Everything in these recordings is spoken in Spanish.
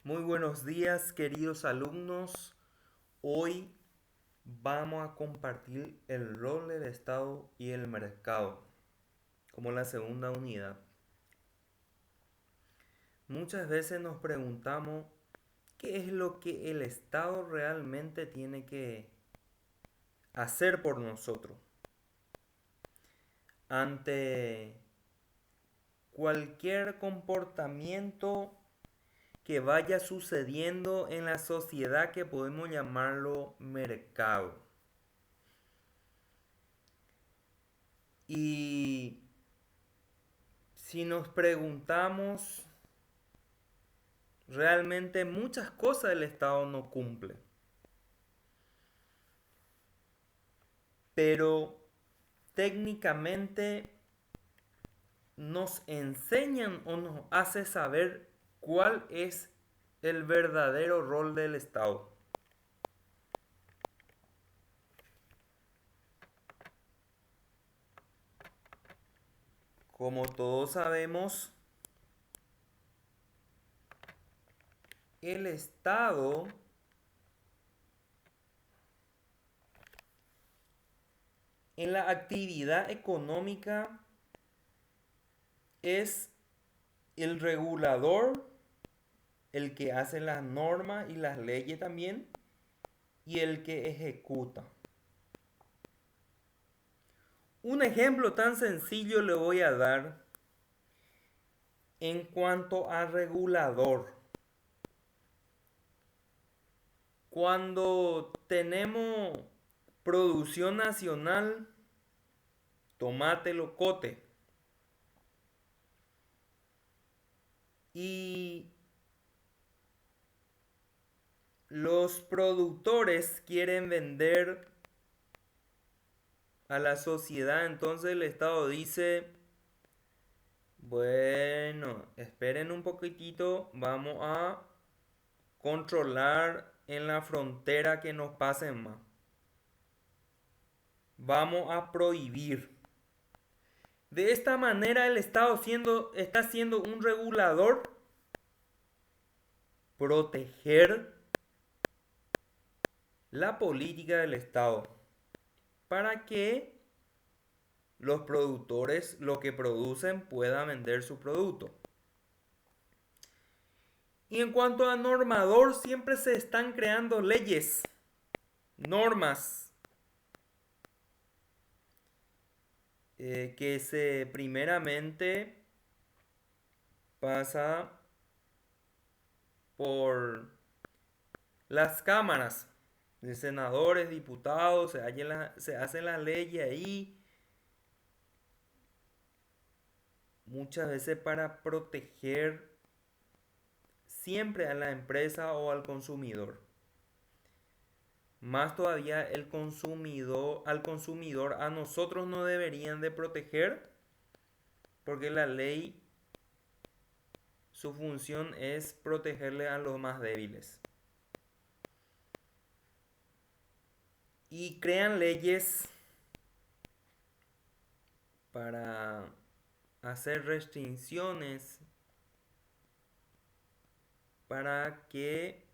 Muy buenos días, queridos alumnos. Hoy vamos a compartir el rol del Estado y el mercado como la segunda unidad. Muchas veces nos preguntamos qué es lo que el Estado realmente tiene que hacer por nosotros ante cualquier comportamiento que vaya sucediendo en la sociedad que podemos llamarlo mercado. Y si nos preguntamos, realmente muchas cosas el Estado no cumple. Pero técnicamente nos enseñan o nos hace saber cuál es el verdadero rol del Estado. Como todos sabemos, el Estado en la actividad económica es el regulador, el que hace las normas y las leyes también, y el que ejecuta. Un ejemplo tan sencillo le voy a dar en cuanto a regulador. Cuando tenemos producción nacional, tomate, locote, y los productores quieren vender a la sociedad, entonces el Estado dice, bueno, esperen un poquitito, vamos a controlar en la frontera que nos pasen más. Vamos a prohibir. De esta manera el Estado está siendo un regulador, proteger la política del Estado para que los productores lo que producen puedan vender su producto. Y en cuanto a normador, siempre se están creando leyes, normas, que se primeramente pasa por las cámaras de senadores, diputados, se hacen las leyes ahí, muchas veces para proteger siempre a la empresa o al consumidor. Más todavía al consumidor a nosotros no deberían de proteger porque la ley, su función es protegerle a los más débiles. Y crean leyes para hacer restricciones para que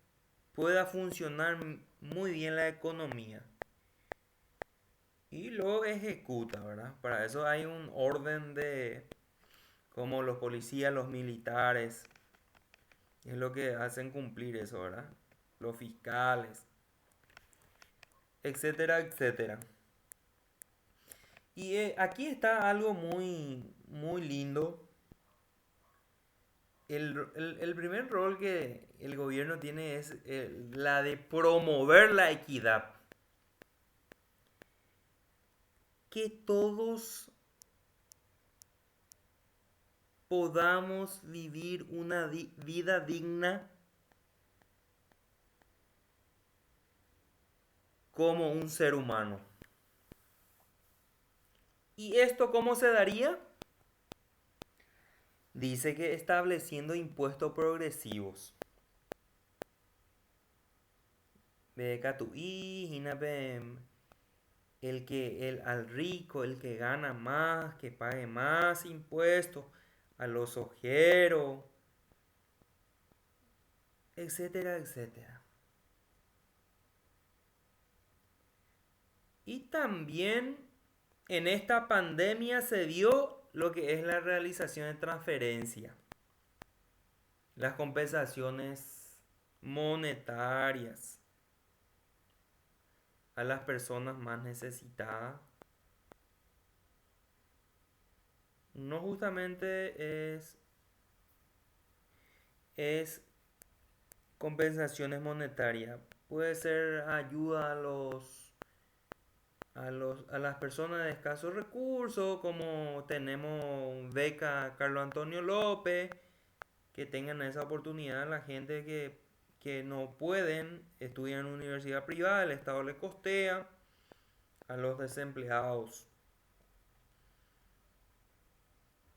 pueda funcionar muy bien la economía. Y lo ejecuta, ¿verdad? Para eso hay un orden de como los policías, los militares, es lo que hacen cumplir eso, ¿verdad? Los fiscales, etcétera, etcétera. Y aquí está algo muy lindo. El primer rol que el gobierno tiene es la de promover la equidad. Que todos podamos vivir una vida digna como un ser humano. ¿Y esto cómo se daría? Dice que estableciendo impuestos progresivos. Al rico, el que gana más, que pague más impuestos, a los ojeros, etcétera, etcétera. Y también en esta pandemia se vio lo que es la realización de transferencia, las compensaciones monetarias a las personas más necesitadas. No justamente es compensaciones monetarias, puede ser ayuda a las personas de escasos recursos, como tenemos beca Carlos Antonio López, que tengan esa oportunidad la gente que no pueden estudiar en una universidad privada, el Estado le costea a los desempleados.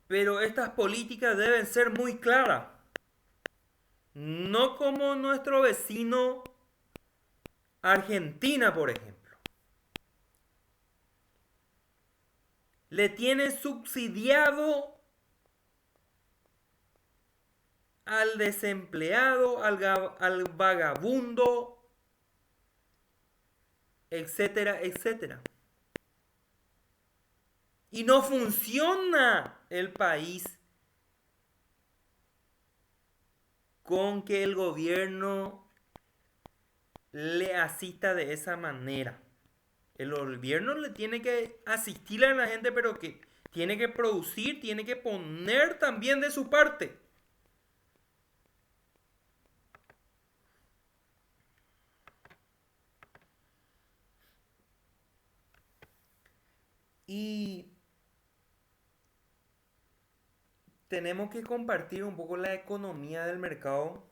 Pero estas políticas deben ser muy claras, no como nuestro vecino Argentina, por ejemplo. Le tiene subsidiado al desempleado, al vagabundo, etcétera, etcétera. Y no funciona el país con que el gobierno le asista de esa manera. El gobierno le tiene que asistir a la gente, pero que tiene que producir, tiene que poner también de su parte. Y tenemos que compartir un poco la economía del mercado,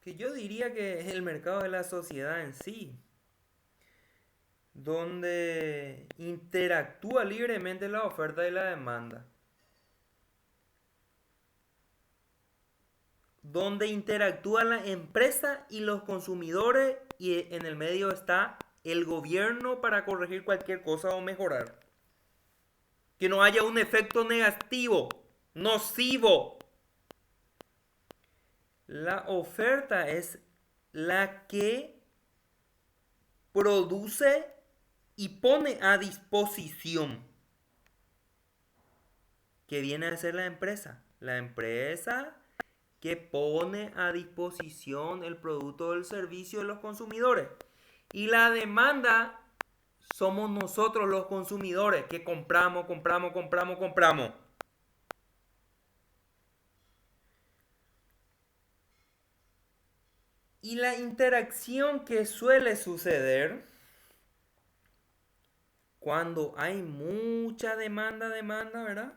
que yo diría que es el mercado de la sociedad en sí, donde interactúa libremente la oferta y la demanda, donde interactúa la empresa y los consumidores y en el medio está el gobierno para corregir cualquier cosa o mejorar. Que no haya un efecto negativo, nocivo. La oferta es la que produce y pone a disposición, que viene a ser la empresa. La empresa que pone a disposición el producto o el servicio de los consumidores. Y la demanda somos nosotros los consumidores que compramos, compramos, compramos, compramos. Y la interacción que suele suceder cuando hay mucha demanda, ¿verdad?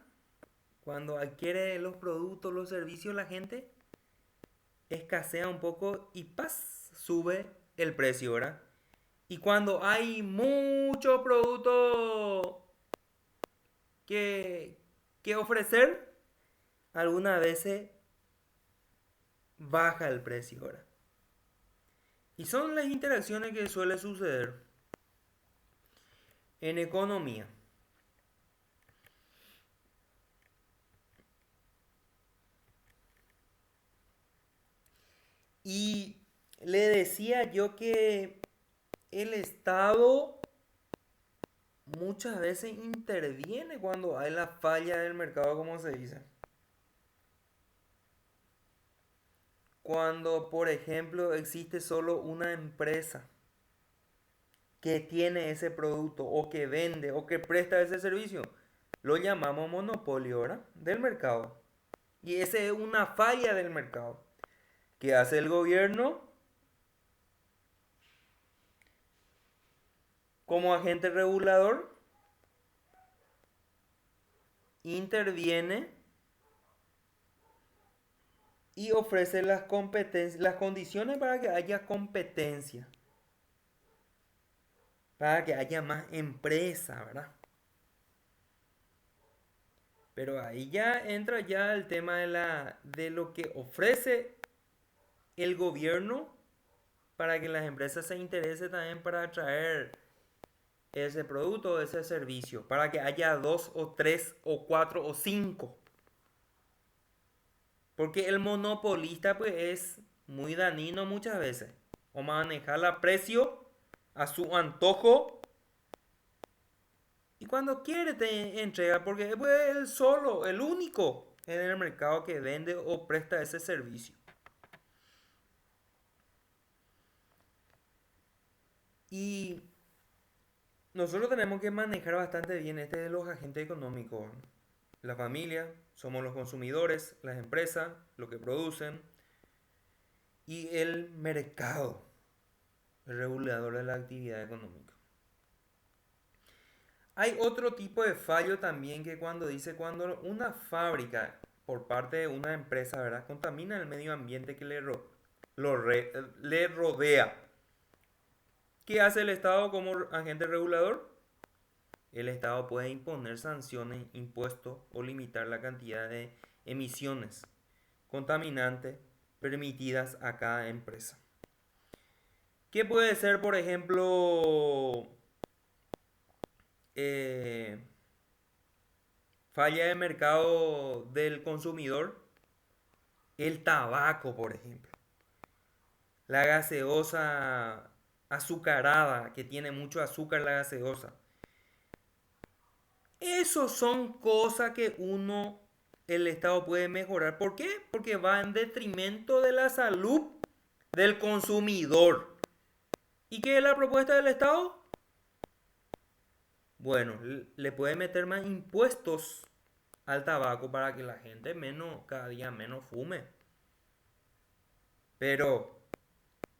Cuando adquiere los productos, los servicios, la gente escasea un poco y ¡paz! Sube el precio, ¿verdad? Y cuando hay mucho producto que, que ofrecer, algunas veces baja el precio, ¿verdad? Y son las interacciones que suele suceder en economía. Y le decía yo que el Estado muchas veces interviene cuando hay la falla del mercado, como se dice. Cuando, por ejemplo, existe solo una empresa que tiene ese producto o que vende o que presta ese servicio, lo llamamos monopolio, ¿verdad? Del mercado. Y esa es una falla del mercado. ¿Qué hace el gobierno? Como agente regulador, interviene y ofrece las condiciones para que haya competencia, para que haya más empresa, ¿verdad? Pero ahí ya entra ya el tema de lo que ofrece el gobierno para que las empresas se interesen también para atraer ese producto o ese servicio, para que haya dos o tres o cuatro o cinco. Porque el monopolista pues es muy dañino muchas veces. O manejar la precio a su antojo y cuando quiere te entrega porque es pues, el solo, el único en el mercado que vende o presta ese servicio. Y nosotros tenemos que manejar bastante bien este de los agentes económicos. La familia, somos los consumidores, las empresas, lo que producen y el mercado, el regulador de la actividad económica. Hay otro tipo de fallo también que cuando dice cuando una fábrica por parte de una empresa, ¿verdad? Contamina el medio ambiente que le rodea. ¿Qué hace el Estado como agente regulador? El Estado puede imponer sanciones, impuestos o limitar la cantidad de emisiones contaminantes permitidas a cada empresa. ¿Qué puede ser, por ejemplo, eh, falla de mercado del consumidor? El tabaco, por ejemplo. La gaseosa azucarada, que tiene mucho azúcar la gaseosa. Esos son cosas que el Estado puede mejorar. ¿Por qué? Porque va en detrimento de la salud del consumidor. ¿Y qué es la propuesta del Estado? Bueno, le puede meter más impuestos al tabaco para que la gente cada día menos fume. Pero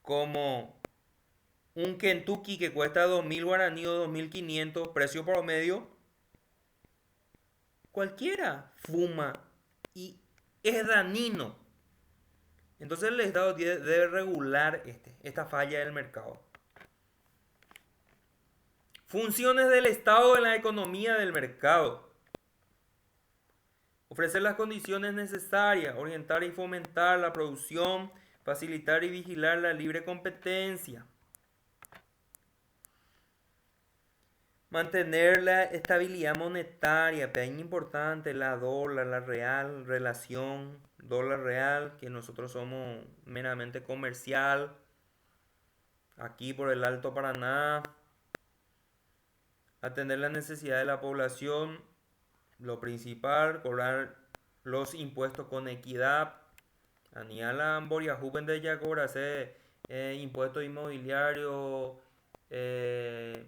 como un Kentucky que cuesta 2.000 guaraníes o 2.500 precio promedio, cualquiera fuma y es dañino. Entonces el Estado debe regular esta falla del mercado. Funciones del Estado en la economía del mercado. Ofrecer las condiciones necesarias, orientar y fomentar la producción, facilitar y vigilar la libre competencia. Mantener la estabilidad monetaria, es importante, la dólar, la real, relación dólar real, que nosotros somos meramente comercial, aquí por el Alto Paraná. Atender la necesidad de la población, lo principal, cobrar los impuestos con equidad. Aniala Boria Juven de Yacora hace impuesto inmobiliario, eh,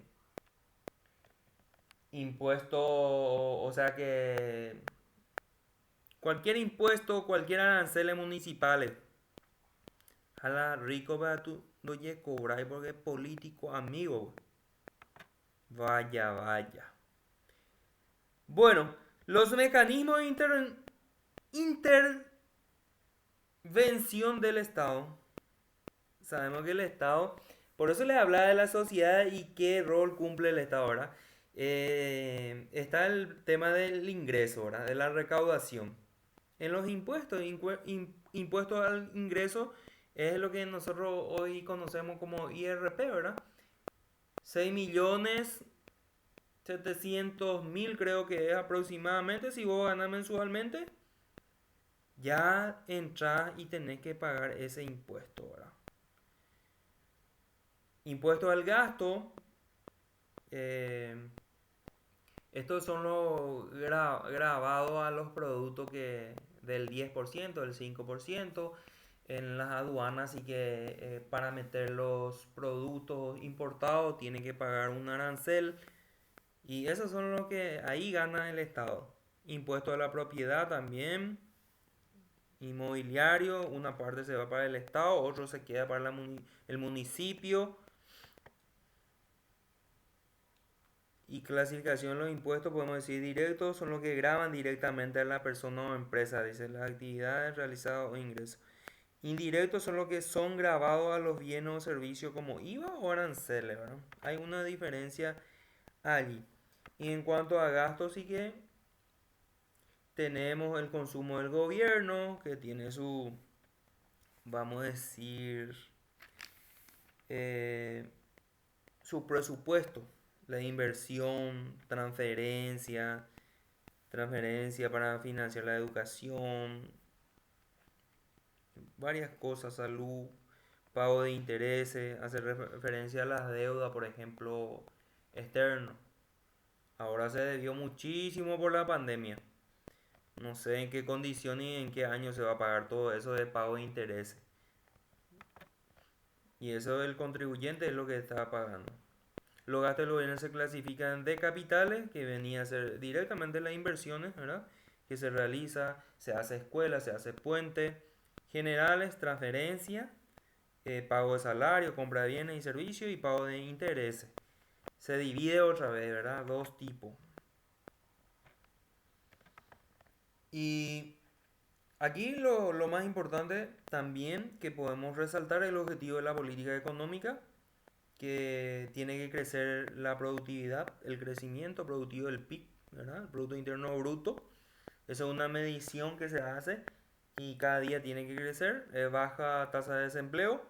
impuesto, o sea que cualquier impuesto, cualquier arancel municipales. A la rico va tu no lle cobrar porque es político amigo. Vaya, vaya. Bueno, los mecanismos de intervención del Estado. Sabemos que el Estado, por eso les hablaba de la sociedad y qué rol cumple el Estado, ¿verdad? Está el tema del ingreso, ¿verdad? De la recaudación. En los impuestos, impuestos al ingreso es lo que nosotros hoy conocemos como IRP, ¿verdad? 6.700.000 creo que es aproximadamente si vos ganas mensualmente, ya entras y tenés que pagar ese impuesto, ¿verdad? Impuesto al gasto, eh, estos son los grabados a los productos que del 10%, del 5% en las aduanas y que para meter los productos importados tienen que pagar un arancel y esos son los que ahí gana el Estado. Impuesto a la propiedad también, inmobiliario, una parte se va para el Estado, otro se queda para el municipio. Y clasificación de los impuestos, podemos decir directos, son los que graban directamente a la persona o empresa, dice las actividades realizadas o ingresos. Indirectos son los que son grabados a los bienes o servicios como IVA o aranceles, ¿verdad? Hay una diferencia allí. Y en cuanto a gastos, sí que tenemos el consumo del gobierno, que tiene su, vamos a decir, eh, su presupuesto, la inversión, transferencia para financiar la educación, varias cosas, salud, pago de intereses, hace referencia a las deudas, por ejemplo, externo. Ahora se debió muchísimo por la pandemia. No sé en qué condiciones y en qué año se va a pagar todo eso de pago de intereses. Y eso el contribuyente es lo que está pagando. Los gastos del gobierno se clasifican de capitales, que venía a ser directamente las inversiones, ¿verdad? Que se realiza, se hace escuela, se hace puente, generales, transferencia, pago de salario, compra de bienes y servicios y pago de intereses. Se divide otra vez, ¿verdad? Dos tipos. Y aquí lo más importante también que podemos resaltar es el objetivo de la política económica, que tiene que crecer la productividad, el crecimiento productivo del PIB, ¿verdad? El Producto Interno Bruto. Esa es una medición que se hace y cada día tiene que crecer. Baja tasa de desempleo,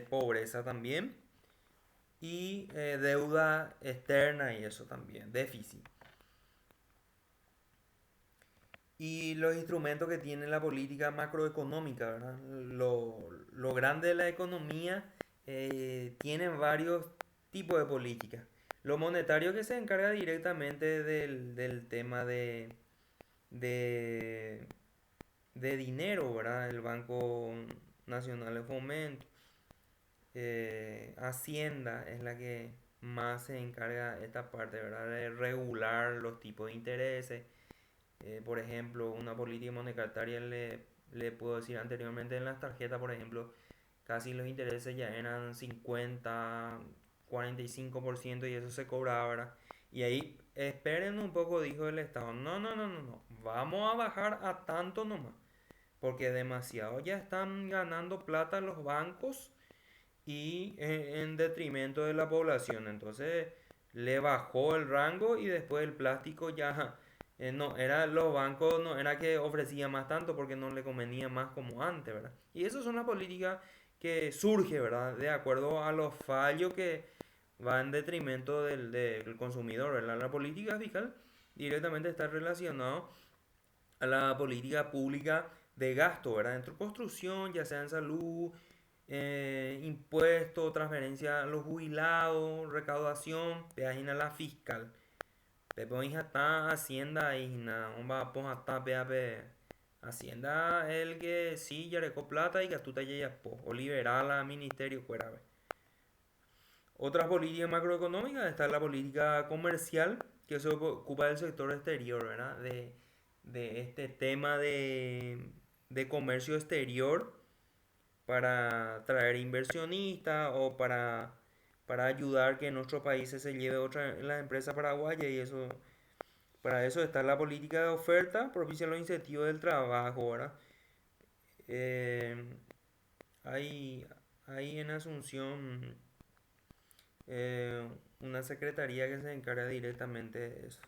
pobreza también y deuda externa y eso también, déficit. Y los instrumentos que tiene la política macroeconómica, ¿verdad? Lo grande de la economía tienen varios tipos de políticas. Lo monetario que se encarga directamente del tema de, de dinero, ¿verdad? El Banco Nacional de Fomento. Hacienda es la que más se encarga esta parte, ¿verdad? De regular los tipos de intereses. Por ejemplo, una política monetaria le puedo decir anteriormente en las tarjetas, por ejemplo, casi los intereses ya eran 50, 45% y eso se cobraba, ¿verdad? Y ahí, esperen un poco, dijo el Estado, no, no, no, no, no, vamos a bajar a tanto nomás, porque demasiado ya están ganando plata los bancos y en detrimento de la población. Entonces le bajó el rango y después el plástico ya no era los bancos, no era que ofrecía más tanto porque no le convenía más como antes, ¿verdad? Y eso es una política que surge, ¿verdad? De acuerdo a los fallos que va en detrimento del consumidor, ¿verdad? La política fiscal directamente está relacionado a la política pública de gasto, ¿verdad? Dentro de construcción, ya sea en salud, impuestos, transferencia a los jubilados, recaudación, peaje a la fiscal. Después está Hacienda y nada, vamos a estar Hacienda el que sí ya recó plata y que tú te ya o liberal a ministerio fuera. Otras políticas macroeconómicas está la política comercial que se ocupa del sector exterior, ¿verdad? De este tema de comercio exterior para traer inversionistas o para ayudar que en nuestros países se lleve otra la empresa paraguaya y eso para eso está la política de oferta, propicia los incentivos del trabajo, ¿verdad? Eh, hay, hay en Asunción eh, una secretaría que se encarga directamente de eso.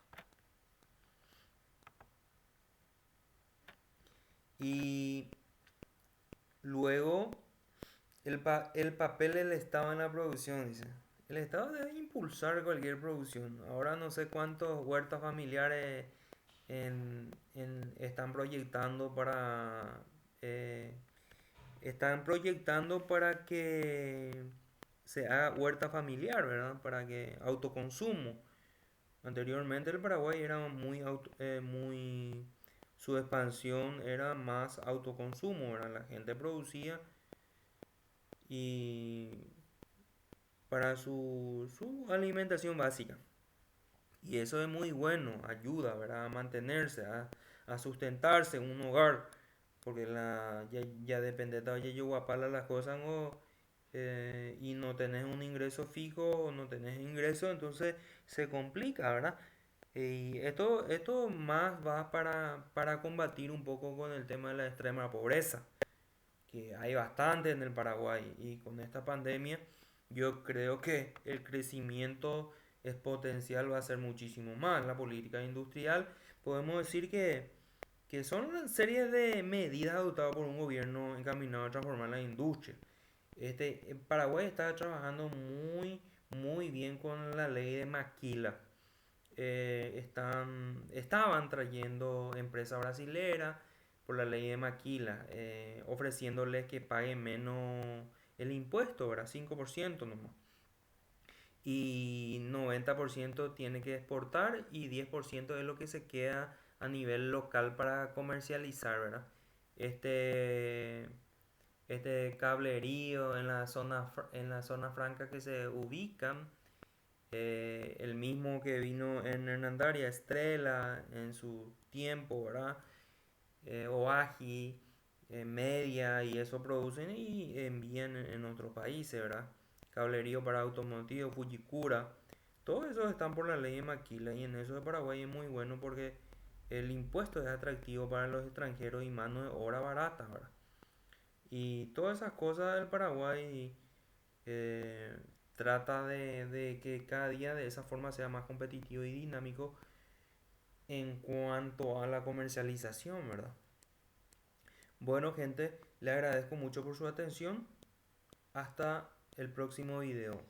Y luego el papel del Estado en la producción, dice. El Estado debe impulsar cualquier producción. Ahora no sé cuántos huertas familiares están proyectando eh, para que se haga huerta familiar, ¿verdad? Para que autoconsumo. Anteriormente el Paraguay era muy su expansión era más autoconsumo, ¿verdad? La gente producía y para su alimentación básica. Y eso es muy bueno, ayuda, ¿verdad? A mantenerse, a sustentarse en un hogar, porque ya depende de oye, yo guapala las cosas y no tenés un ingreso fijo o no tenés ingreso, entonces se complica, ¿verdad? Y esto más va para combatir un poco con el tema de la extrema pobreza, que hay bastante en el Paraguay y con esta pandemia yo creo que el crecimiento exponencial va a ser muchísimo más. La política industrial podemos decir que son una serie de medidas adoptadas por un gobierno encaminado a transformar la industria. Paraguay está trabajando muy bien con la ley de Maquila. Estaban trayendo empresas brasileras por la ley de Maquila, ofreciéndoles que paguen menos el impuesto, ¿verdad? 5% nomás. Y 90% tiene que exportar y 10% es lo que se queda a nivel local para comercializar, ¿verdad? Este, este cablerío en la zona, en la zona franca que se ubican, el mismo que vino en Hernandaria, Estrella en su tiempo, ¿verdad? Oaji, Media, y eso producen y envían en otros países, ¿verdad? Cablerío para automotivo, Fujikura, todos esos están por la ley de Maquila y en eso de Paraguay es muy bueno porque el impuesto es atractivo para los extranjeros y mano de obra barata, ¿verdad? Y todas esas cosas del Paraguay eh, trata de que cada día de esa forma sea más competitivo y dinámico en cuanto a la comercialización, ¿verdad? Bueno, gente, le agradezco mucho por su atención. Hasta el próximo video.